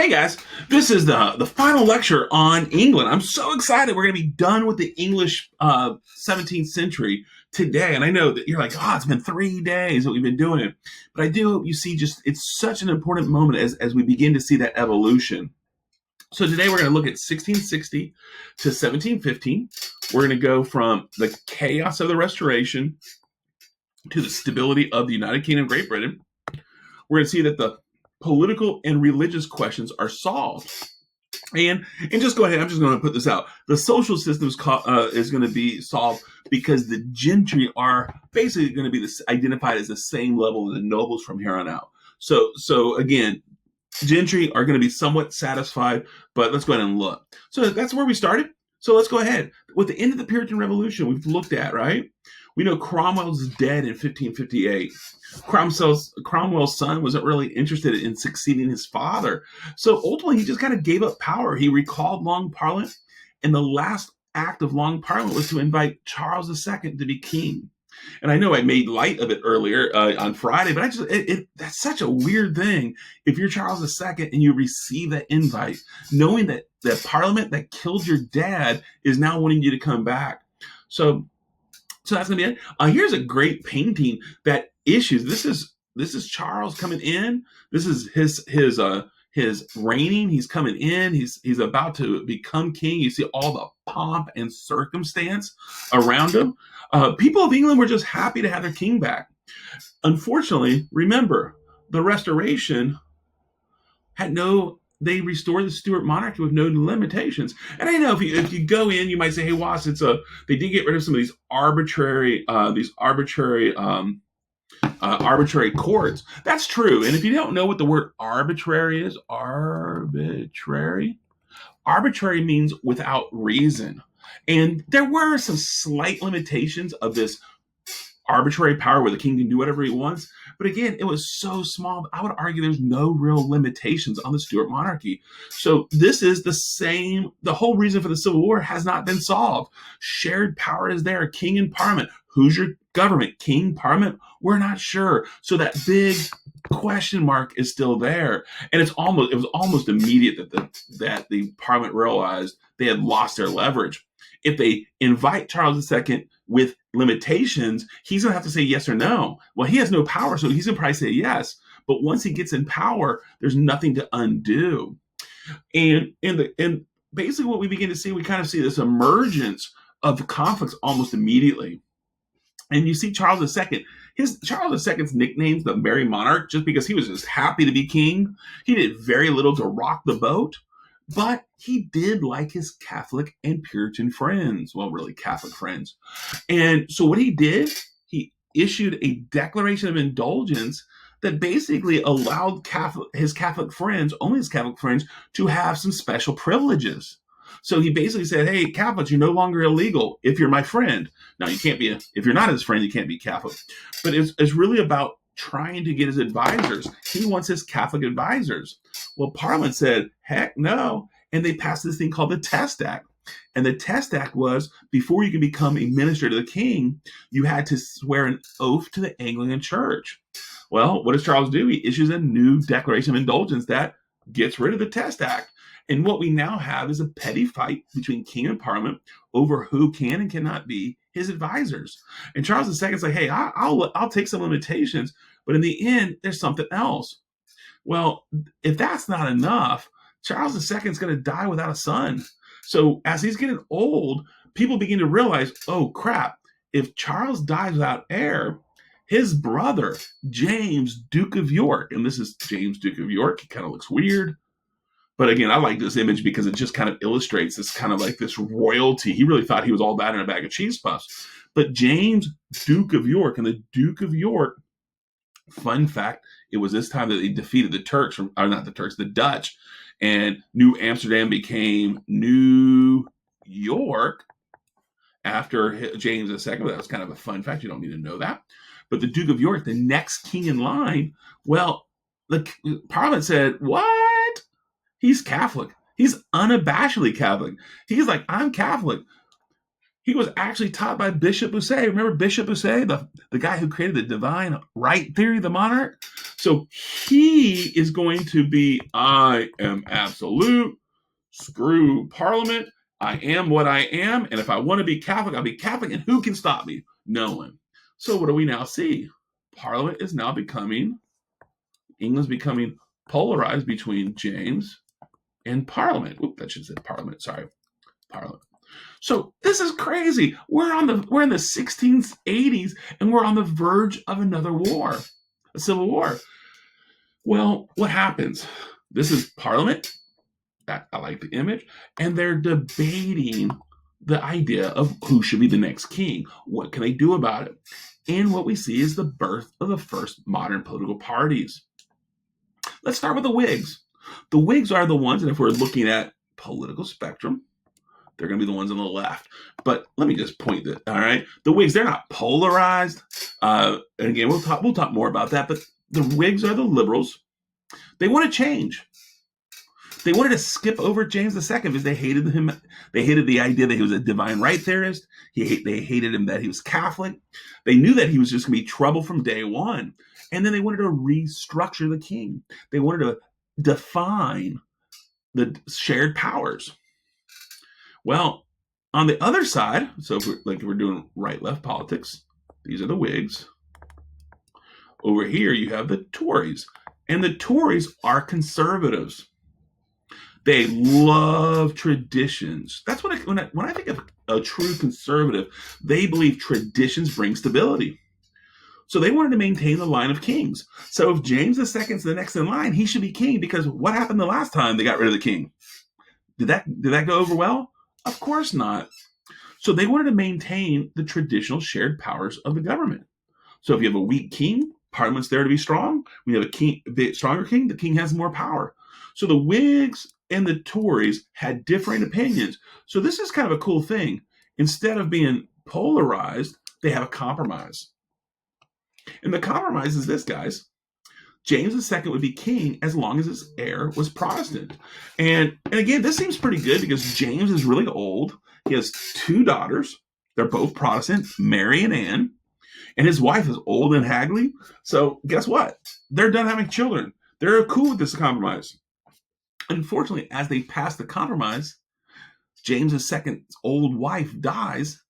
Hey guys, this is the final lecture on England. I'm so excited. We're going to be done with the English 17th century today. And I know that you're like, oh, it's been 3 days that we've been doing it. But I do hope you see just it's such an important moment as we begin to see that evolution. So today we're going to look at 1660 to 1715. We're going to go from the chaos of the Restoration to the stability of the United Kingdom of Great Britain. We're going to see that the political and religious questions are solved. And just go ahead, I'm just going to put this out. The social system is going to be solved because the gentry are basically going to be identified as the same level as the nobles from here on out. So again, gentry are going to be somewhat satisfied, but let's go ahead and look. So that's where we started. So let's go ahead. With the end of the Puritan Revolution, we've looked at, right? We know Cromwell's dead in 1558. Cromwell's son wasn't really interested in succeeding his father. So ultimately, he just kind of gave up power. He recalled Long Parliament, and the last act of Long Parliament was to invite Charles II to be king. And I know I made light of it earlier on Friday, but that's such a weird thing. If you're Charles II and you receive that invite, knowing that the Parliament that killed your dad is now wanting you to come back. So that's gonna be it. Here's a great painting that issues. This is Charles coming in. This is his reigning. He's coming in. He's about to become king. You see all the pomp and circumstance around him. People of England were just happy to have their king back. Unfortunately, remember the Restoration they restored the Stuart monarchy with no limitations. And I know if you go in, you might say, "Hey, Was, they did get rid of some of these arbitrary courts." That's true. And if you don't know what the word arbitrary is, arbitrary means without reason. And there were some slight limitations of this arbitrary power where the king can do whatever he wants. But again, it was so small. I would argue there's no real limitations on the Stuart monarchy. So this is the same. The whole reason for the Civil War has not been solved. Shared power is there. King and Parliament. Who's your government? King, Parliament? We're not sure. So that big question mark is still there. And it was almost immediate that the Parliament realized they had lost their leverage. If they invite Charles II with limitations, he's going to have to say yes or no. Well, he has no power, so he's going to probably say yes. But once he gets in power, there's nothing to undo. And basically what we begin to see, we kind of see this emergence of conflicts almost immediately. And you see Charles II. Charles II's nickname's the Merry Monarch just because he was just happy to be king. He did very little to rock the boat. But he did like his Catholic and Puritan friends. Well, really Catholic friends. And so what he did, he issued a declaration of indulgence that basically allowed his Catholic friends, only his Catholic friends, to have some special privileges. So he basically said, "Hey, Catholics, you're no longer illegal if you're my friend." Now, you can't be if you're not his friend, you can't be Catholic. But it's really about trying to get his advisors. He wants his Catholic advisors. Well, Parliament said, heck no. And they passed this thing called the Test Act. And the Test Act was, before you can become a minister to the king, you had to swear an oath to the Anglican Church. Well, what does Charles do? He issues a new Declaration of Indulgence that gets rid of the Test Act. And what we now have is a petty fight between king and Parliament over who can and cannot be his advisors. And Charles II's like, "Hey, I'll take some limitations, but in the end, there's something else." Well, if that's not enough, Charles II's going to die without a son. So as he's getting old, people begin to realize, oh crap, if Charles dies without heir, his brother, James, Duke of York, and this is James, Duke of York, he kind of looks weird. But again, I like this image because it just kind of illustrates this kind of like this royalty. He really thought he was all that in a bag of cheese puffs. But James, Duke of York, and the Duke of York, fun fact, it was this time that they defeated the Dutch, and New Amsterdam became New York after James II. That was kind of a fun fact. You don't need to know that. But the Duke of York, the next king in line, well, the Parliament said, "What? He's Catholic. He's unabashedly Catholic. He's like, I'm Catholic." He was actually taught by Bishop Bucer. Remember Bishop Bucer, the guy who created the divine right theory of the monarch? So he is going to be, I am absolute, screw Parliament, I am what I am, and if I want to be Catholic, I'll be Catholic, and who can stop me? No one. So what do we now see? Parliament is now England's becoming polarized between James and Parliament. Oop, that should say Parliament, sorry. Parliament. So this is crazy. We're in the 1680s, and we're on the verge of another war, a civil war. Well, what happens? This is Parliament. I like the image. And they're debating the idea of who should be the next king. What can they do about it? And what we see is the birth of the first modern political parties. Let's start with the Whigs. The Whigs are the ones, and if we're looking at political spectrum, they're going to be the ones on the left. But let me just point that, all right? The Whigs, they're not polarized. And again, we'll talk more about that. But the Whigs are the liberals. They want to change. They wanted to skip over James II because they hated him. They hated the idea that he was a divine right theorist. They hated him that he was Catholic. They knew that he was just going to be trouble from day one. And then they wanted to restructure the king. They wanted to define the shared powers. Well, on the other side, so if we're doing right-left politics, these are the Whigs. Over here, you have the Tories. And the Tories are conservatives. They love traditions. That's what when I think of a true conservative, they believe traditions bring stability. So they wanted to maintain the line of kings. So if James II is the next in line, he should be king, because what happened the last time they got rid of the king? Did that go over well? Of course not. So they wanted to maintain the traditional shared powers of the government. So if you have a weak king, Parliament's there to be strong. When you have a stronger king, the king has more power. So the Whigs and the Tories had different opinions. So this is kind of a cool thing. Instead of being polarized, they have a compromise. And the compromise is this, guys. James II would be king as long as his heir was Protestant. And again, this seems pretty good because James is really old. He has two daughters. They're both Protestant, Mary and Anne. And his wife is old and haggly. So guess what? They're done having children. They're cool with this compromise. Unfortunately, as they pass the compromise, James II's old wife dies,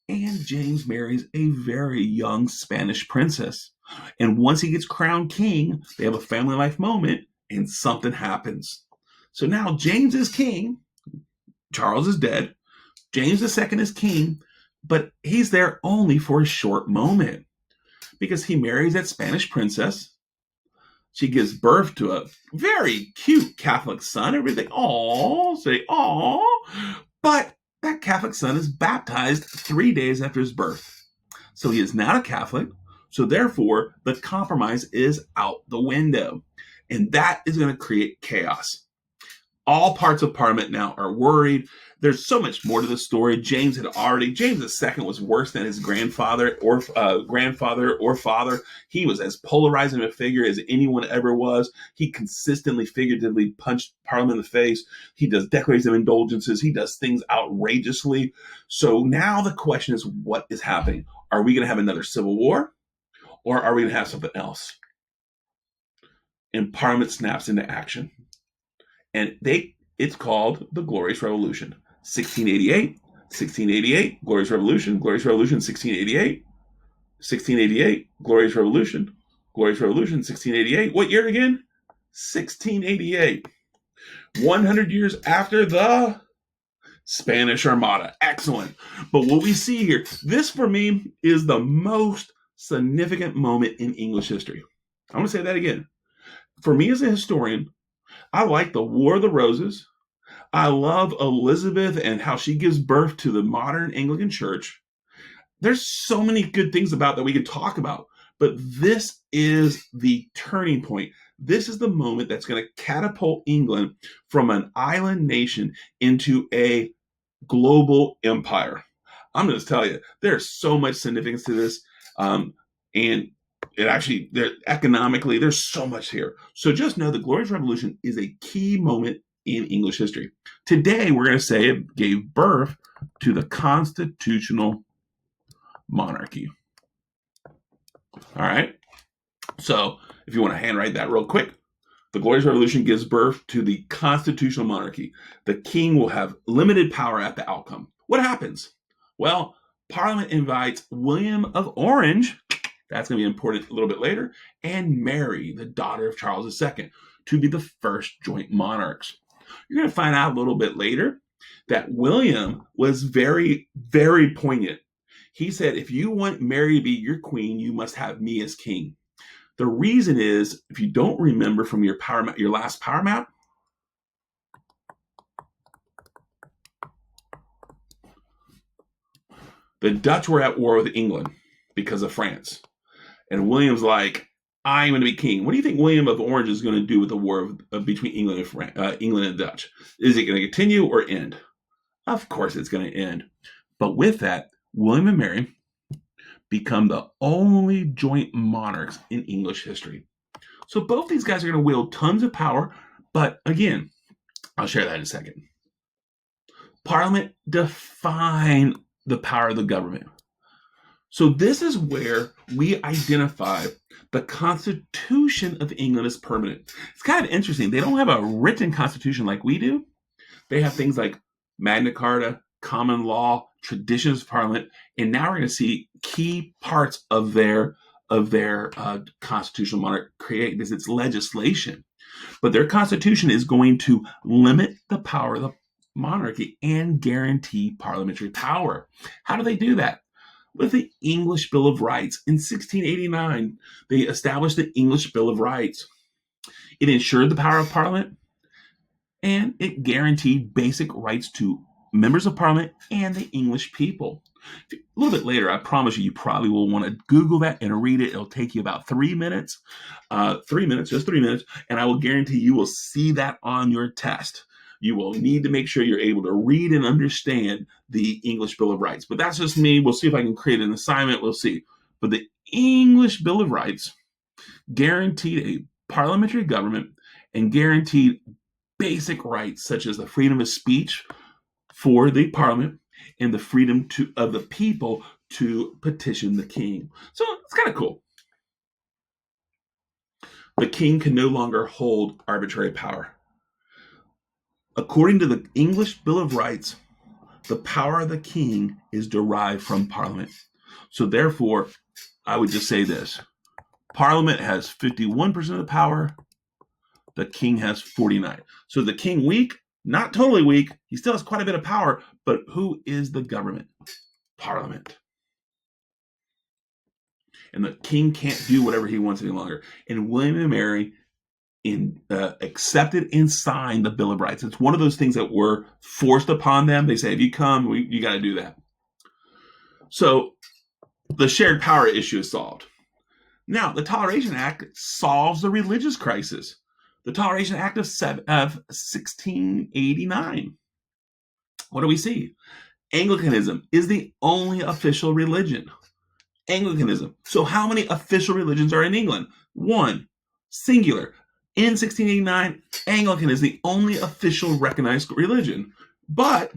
and James marries a very young Spanish princess. And once he gets crowned king, they have a family life moment, and something happens. So now James is king. Charles is dead. James II is king, but he's there only for a short moment because he marries that Spanish princess. She gives birth to a very cute Catholic son. Everybody say, "Aw." But that Catholic son is baptized 3 days after his birth. So he is not a Catholic. So therefore, the compromise is out the window. And that is going to create chaos. All parts of Parliament now are worried. There's so much more to the story. James II was worse than his grandfather or father. He was as polarizing a figure as anyone ever was. He consistently, figuratively punched Parliament in the face. He does declarations of indulgences. He does things outrageously. So now the question is, what is happening? Are we going to have another civil war, or are we going to have something else? And Parliament snaps into action. And it's called the Glorious Revolution. 1688, Glorious Revolution, 1688, 1688, Glorious Revolution, 1688. What year again? 1688. 100 years after the Spanish Armada. Excellent. But what we see here, this for me is the most significant moment in English history. I'm going to say that again. For me as a historian, I like the War of the Roses. I love Elizabeth and how she gives birth to the modern Anglican Church. There's so many good things about that we could talk about, but this is the turning point. This is the moment that's going to catapult England from an island nation into a global empire. I'm going to tell you, there's so much significance to this. And it actually, economically, there's so much here. So just know the Glorious Revolution is a key moment in English history. Today, we're going to say it gave birth to the constitutional monarchy. All right. So If you want to handwrite that real quick, the Glorious Revolution gives birth to the constitutional monarchy. The king will have limited power at the outcome. What happens? Well, Parliament invites William of Orange, that's going to be important a little bit later, and Mary, the daughter of Charles II, to be the first joint monarchs. You're going to find out a little bit later that William was very, very poignant. He said, if you want Mary to be your queen, you must have me as king. The reason is, if you don't remember from your last power map, the Dutch were at war with England because of France. And William's like, I'm going to be king. What do you think William of Orange is going to do with the war between England and England and Dutch? Is it going to continue or end? Of course it's going to end. But with that, William and Mary become the only joint monarchs in English history. So both these guys are going to wield tons of power. But again, I'll share that in a second. Parliament define the power of the government. So this is where we identify the Constitution of England as permanent. It's kind of interesting. They don't have a written constitution like we do. They have things like Magna Carta, common law, traditions of Parliament, and now we're going to see key parts of their constitutional monarch create this. It's legislation, but their constitution is going to limit the power of the monarchy and guarantee parliamentary power. How do they do that? With the English Bill of Rights. In 1689, they established the English Bill of Rights. It ensured the power of Parliament, and it guaranteed basic rights to members of Parliament and the English people. A little bit later, I promise you probably will want to Google that and read it. It'll take you about 3 minutes. 3 minutes, just 3 minutes, and I will guarantee you will see that on your test. You will need to make sure you're able to read and understand the English Bill of Rights. But that's just me. We'll see if I can create an assignment. We'll see. But the English Bill of Rights guaranteed a parliamentary government and guaranteed basic rights such as the freedom of speech for the parliament and the freedom of the people to petition the king. So it's kind of cool. The king can no longer hold arbitrary power. According to the English Bill of Rights, the power of the king is derived from Parliament. So therefore, I would just say this. Parliament has 51% of the power. The king has 49. So the king weak, not totally weak. He still has quite a bit of power. But who is the government? Parliament. And the king can't do whatever he wants any longer. And William and Mary accepted and signed the Bill of Rights. It's one of those things that were forced upon them. They say, if you come, you got to do that. So the shared power issue is solved. Now, the Toleration Act solves the religious crisis. The Toleration Act of 1689. What do we see? Anglicanism is the only official religion. Anglicanism. So how many official religions are in England? One, singular. In 1689, Anglican is the only official recognized religion. But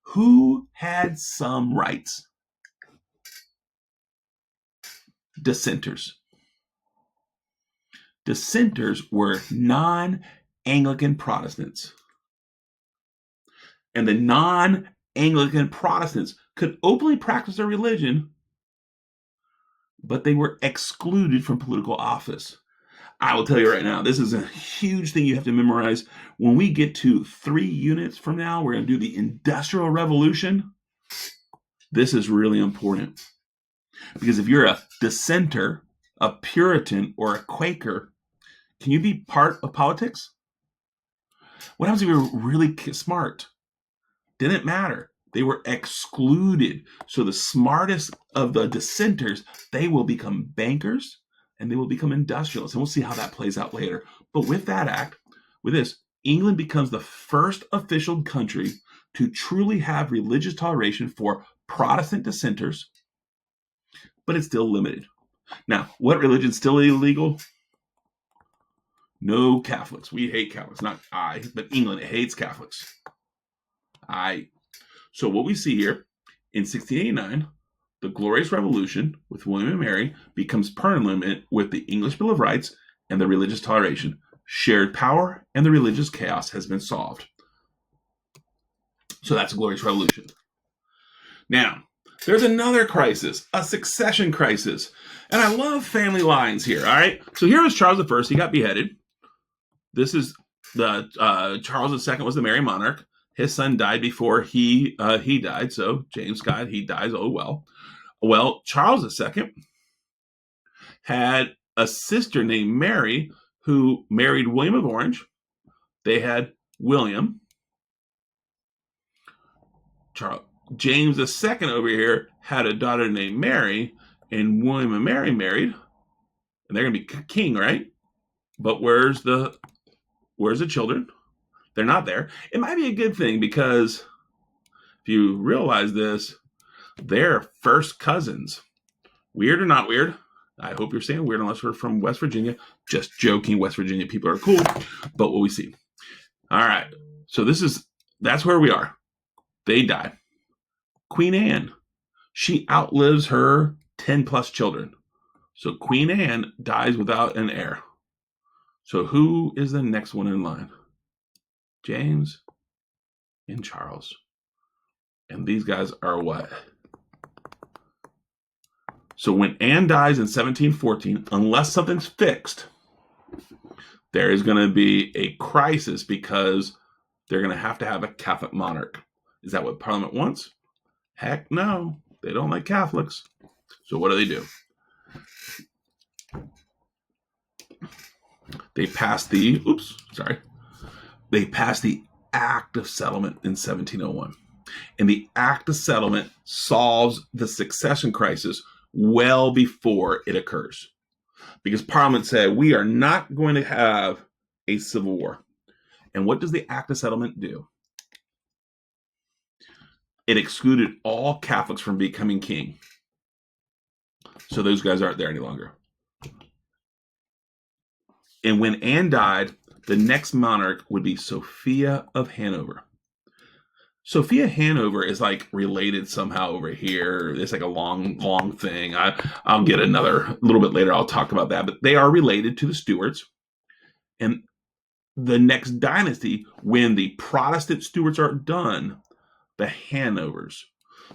who had some rights? Dissenters. Dissenters were non-Anglican Protestants. And the non-Anglican Protestants could openly practice their religion, but they were excluded from political office. I will tell you right now, this is a huge thing you have to memorize. When we get to 3 units from now, we're going to do the Industrial Revolution. This is really important. Because if you're a dissenter, a Puritan, or a Quaker, can you be part of politics? What happens if you're really smart? Didn't matter. They were excluded. So the smartest of the dissenters, they will become bankers and they will become industrialists. And we'll see how that plays out later. But with that act, with this, England becomes the first official country to truly have religious toleration for Protestant dissenters, but it's still limited. Now, what religion's still illegal? No Catholics. We hate Catholics. Not I, but England hates Catholics. So what we see here, in 1689, the Glorious Revolution with William and Mary becomes permanent with the English Bill of Rights and the religious toleration, shared power, and the religious chaos has been solved. So that's a glorious revolution. Now, there's another crisis, a succession crisis. And I love family lines here, all right? So here was Charles I. He got beheaded. This is the Charles II was the Merry Monarch. His son died before he died. So James Scott, he dies. Oh, well. Well, Charles II had a sister named Mary who married William of Orange. They had William. James II over here had a daughter named Mary, and William and Mary married, and they're going to be king, right? But where's the children? They're not there. It might be a good thing because if you realize this, they're first cousins. Weird or not weird? I hope you're saying weird unless we're from West Virginia. Just joking. West Virginia people are cool. But what we see. All right. So that's where we are. They die. Queen Anne, she outlives her 10 plus children. So Queen Anne dies without an heir. So who is the next one in line? James and Charles. And these guys are what? So when Anne dies in 1714, unless something's fixed, there is going to be a crisis because they're going to have a Catholic monarch. Is that what Parliament wants? Heck no. They don't like Catholics. So what do? They passed the Act of Settlement in 1701. And the Act of Settlement solves the succession crisis well before it occurs. Because Parliament said, we are not going to have a civil war. And what does the Act of Settlement do? It excluded all Catholics from becoming king. So those guys aren't there any longer. And when Anne died, the next monarch would be Sophia of Hanover. Sophia Hanover is like related somehow over here. It's like a long thing. I'll get a little bit later. I'll talk about that. But they are related to the Stuarts. And the next dynasty, when the Protestant Stuarts are done, the Hanovers.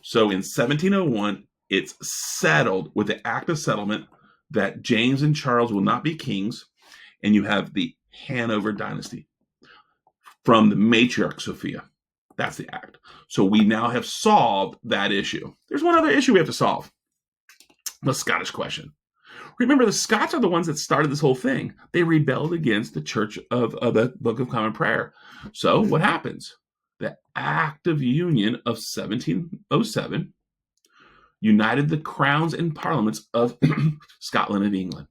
So in 1701, it's settled with the Act of Settlement that James and Charles will not be kings. And you have the Hanover dynasty from the matriarch Sophia. That's the act. So we now have solved that issue. There's one other issue we have to solve. The Scottish question. Remember, the Scots are the ones that started this whole thing. They rebelled against the Church of the Book of Common Prayer. So what happens? The Act of Union of 1707 united the crowns and parliaments of Scotland and England.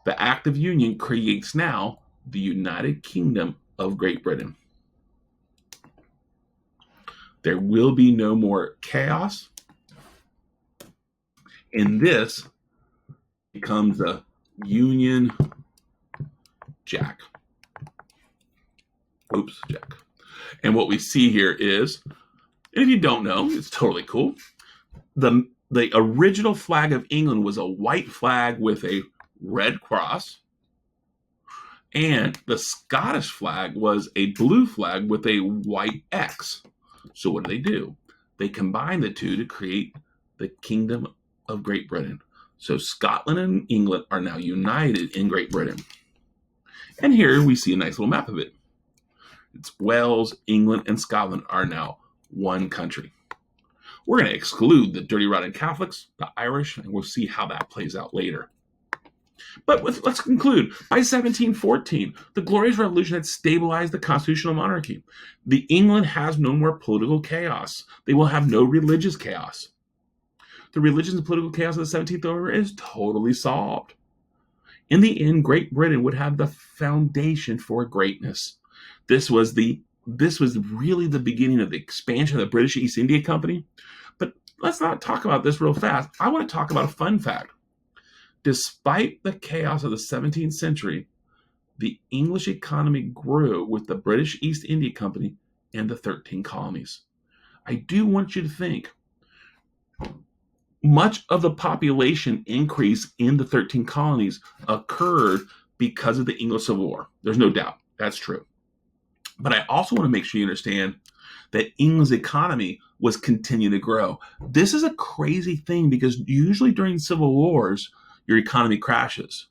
The Act of Union creates now the United Kingdom of Great Britain. There will be no more chaos. And this becomes the Union Jack. Jack. And what we see here is, and if you don't know, it's totally cool. The original flag of England was a white flag with a red cross. And the Scottish flag was a blue flag with a white X. So what do? They combine the two to create the Kingdom of Great Britain. So Scotland and England are now united in Great Britain. And here we see a nice little map of it. It's Wales, England, and Scotland are now one country. We're going to exclude the dirty, rotten Catholics, the Irish, and we'll see how that plays out later. But let's conclude. By 1714, the Glorious Revolution had stabilized the constitutional monarchy. The England has no more political chaos. They will have no religious chaos. The religious and political chaos of the 17th era is totally solved. In the end, Great Britain would have the foundation for greatness. This was really the beginning of the expansion of the British East India Company. But let's not talk about this real fast. I want to talk about a fun fact. Despite the chaos of the 17th century, the English economy grew with the British East India Company and the 13 colonies. I do want you to think, Much of the population increase in the 13 colonies occurred because of the English Civil War. There's no doubt. That's true. But I also want to make sure you understand that England's economy was continuing to grow. This is a crazy thing because usually during civil wars, your economy crashes.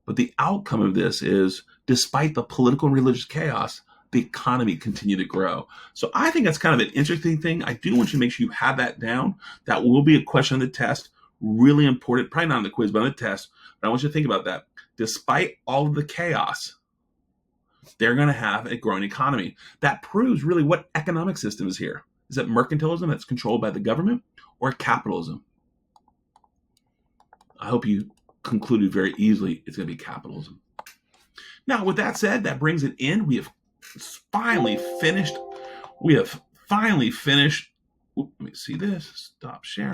But the outcome of this is, despite the political and religious chaos, the economy continued to grow. So I think that's kind of an interesting thing. I do want you to make sure you have that down. That will be a question on the test. Really important, probably not on the quiz, but on the test. But I want you to think about that. Despite all of the chaos, they're going to have a growing economy. That proves really what economic system is here. Is it mercantilism that's controlled by the government or capitalism? I hope you concluded very easily it's going to be capitalism. Now, with that said, that brings it in. We have finally finished. Let me see this. Stop sharing.